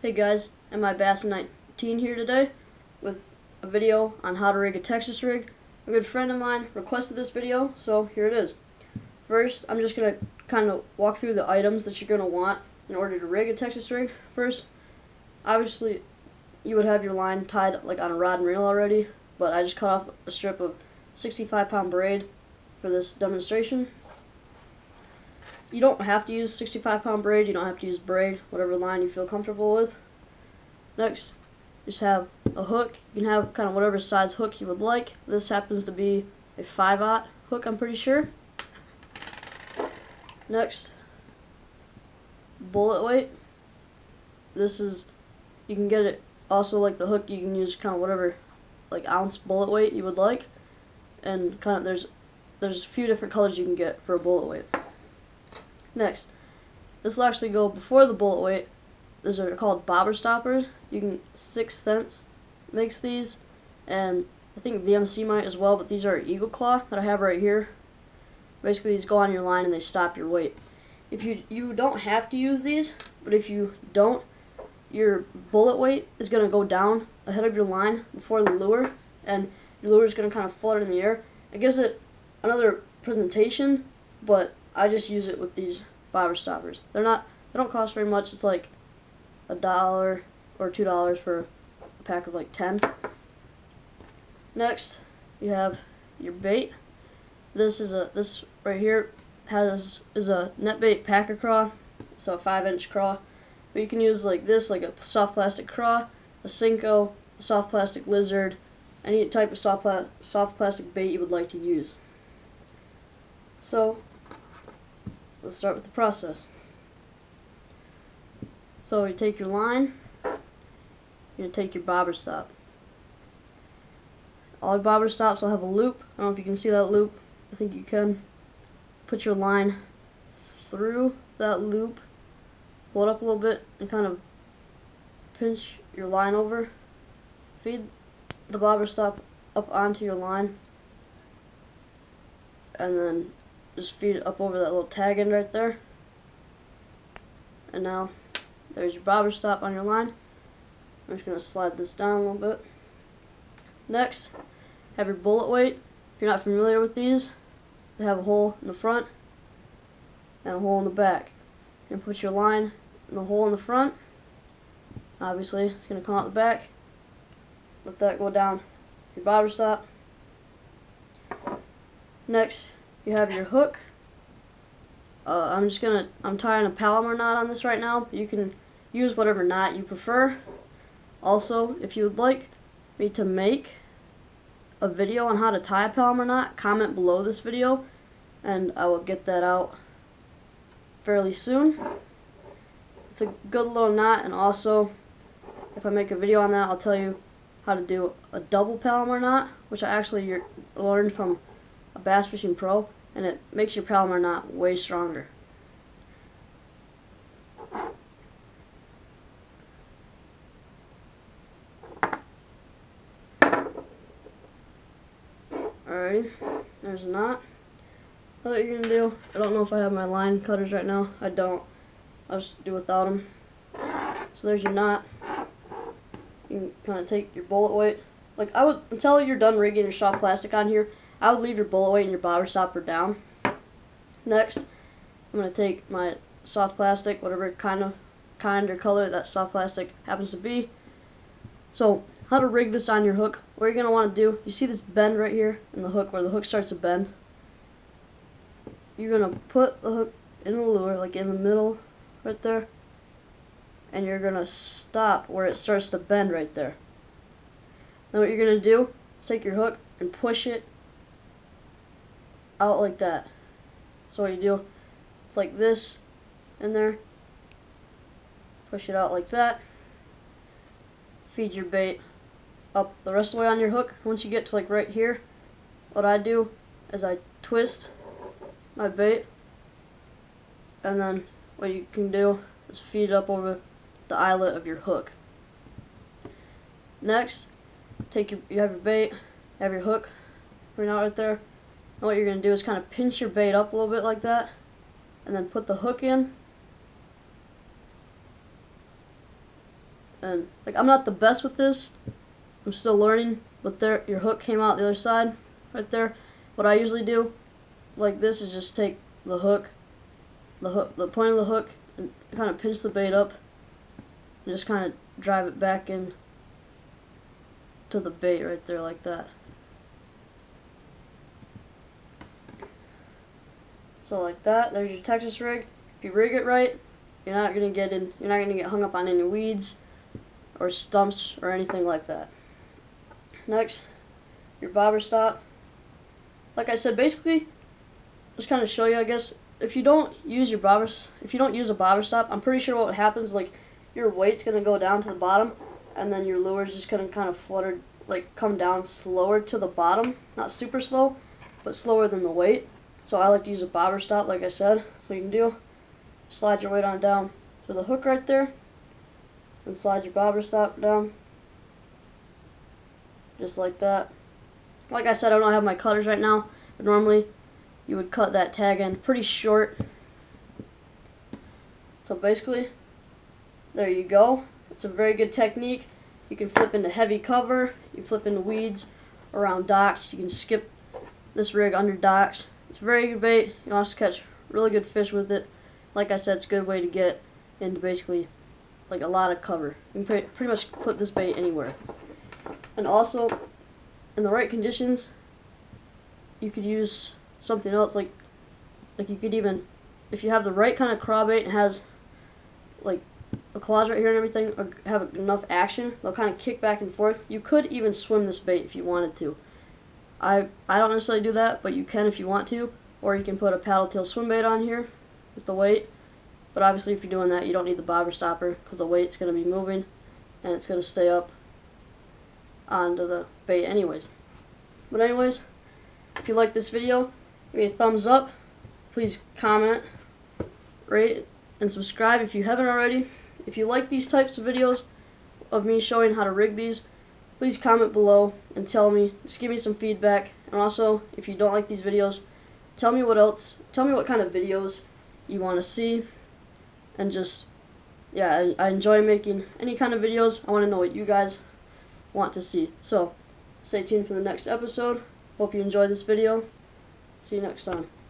Hey guys, MIBassin19 here today with a video on how to rig a Texas rig. A good friend of mine requested this video, so here it is. First, I'm just going to kind of walk through the items that you're going to want in order to rig a Texas rig. First, obviously, you would have your line tied like on a rod and reel already, but I just cut off a strip of 65-pound braid for this demonstration. You don't have to use 65-pound braid, you don't have to use braid, whatever line you feel comfortable with. Next, just have a hook. You can have kind of whatever size hook you would like. This happens to be a 5/0 hook, I'm pretty sure. Next, bullet weight. This is, you can get it also like the hook, you can use kind of whatever like ounce bullet weight you would like. And kind of there's a few different colors you can get for a bullet weight. Next, this will actually go before the bullet weight. These are called bobber stoppers. You can 6th Sense makes these, and I think VMC might as well, but these are Eagle Claw that I have right here. Basically, these go on your line and they stop your weight. If you don't have to use these, but if you don't, your bullet weight is going to go down ahead of your line before the lure, and your lure is going to kind of flutter in the air. It gives it another presentation, but I just use it with these bobber stoppers. They don't cost very much. It's like $1 or $2 for a pack of like 10. Next, you have your bait. This right here is a net bait packer craw, so a 5-inch craw. But you can use like this, like a soft plastic craw, a Senko, a soft plastic lizard, any type of soft plastic bait you would like to use. So let's start with the process. So you take your line, you're going to take your bobber stop. All bobber stops will have a loop. I don't know if you can see that loop. I think you can. Put your line through that loop, pull it up a little bit, and kind of pinch your line over. Feed the bobber stop up onto your line, and then just feed it up over that little tag end right there. And now there's your bobber stop on your line. I'm just going to slide this down a little bit. Next, have your bullet weight. If you're not familiar with these, they have a hole in the front and a hole in the back. You're going to put your line in the hole in the front. Obviously, it's going to come out the back. Let that go down your bobber stop. Next, you have your hook. I'm tying a Palomar knot on this right now. You can use whatever knot you prefer. Also, if you would like me to make a video on how to tie a Palomar knot, comment below this video and I will get that out fairly soon. It's a good little knot, and also if I make a video on that, I'll tell you how to do a double Palomar knot, which I actually learned from a Bass Fishing Pro, and it makes your Palomar knot way stronger. Alrighty, there's a knot. What you're going to do, I don't know if I have my line cutters right now. I don't. I'll just do without them. So there's your knot. You can kind of take your bullet weight. Like I would, until you're done rigging your soft plastic on here, I would leave your bullet weight and your bobber stopper down. Next, I'm going to take my soft plastic, whatever kind or color that soft plastic happens to be. So, how to rig this on your hook. What you're going to want to do, you see this bend right here in the hook where the hook starts to bend? You're going to put the hook in the lure, like in the middle right there, and you're going to stop where it starts to bend right there. Then what you're going to do is take your hook and push it out like that. So what you do, it's like this in there, push it out like that, feed your bait up the rest of the way on your hook. Once you get to like right here, what I do is I twist my bait, and then what you can do is feed it up over the eyelet of your hook. Next, you have your bait, have your hook right there. And what you're going to do is kind of pinch your bait up a little bit like that, and then put the hook in, And like, I'm not the best with this. I'm still learning, but there, your hook came out the other side, right there. What I usually do, like this, is just take the point of the hook, and kind of pinch the bait up, and just kind of drive it back in to the bait right there, like that. So like that, there's your Texas rig. If you rig it right, you're not gonna get hung up on any weeds or stumps or anything like that. Next, your bobber stop. Like I said, basically, just kind of show you, I guess, if you don't use a bobber stop, I'm pretty sure what happens, like, your weight's gonna go down to the bottom, and then your lure's just gonna kind of flutter, like, come down slower to the bottom. Not super slow, but slower than the weight. So I like to use a bobber stop, like I said. So you can do, slide your weight on down to the hook right there, and slide your bobber stop down, just like that. Like I said, I don't have my cutters right now, but normally you would cut that tag end pretty short. So basically, there you go. It's a very good technique. You can flip into heavy cover, you flip into weeds around docks, you can skip this rig under docks. It's a very good bait. You can also catch really good fish with it. Like I said, it's a good way to get into basically like a lot of cover. You can pretty much put this bait anywhere. And also, in the right conditions, you could use something else, like you could even, if you have the right kind of crawbait and has like the claws right here and everything, or have enough action, they'll kind of kick back and forth. You could even swim this bait if you wanted to. I don't necessarily do that, but you can if you want to, or you can put a paddle tail swim bait on here with the weight. But obviously, if you're doing that, you don't need the bobber stopper because the weight's going to be moving and it's going to stay up onto the bait anyways. But anyways, if you like this video, give me a thumbs up. Please comment, rate, and subscribe if you haven't already. If you like these types of videos of me showing how to rig these, please comment below and tell me. Just give me some feedback. And also, if you don't like these videos, tell me what kind of videos you want to see. And just, yeah, I enjoy making any kind of videos. I want to know what you guys want to see. So, stay tuned for the next episode. Hope you enjoyed this video. See you next time.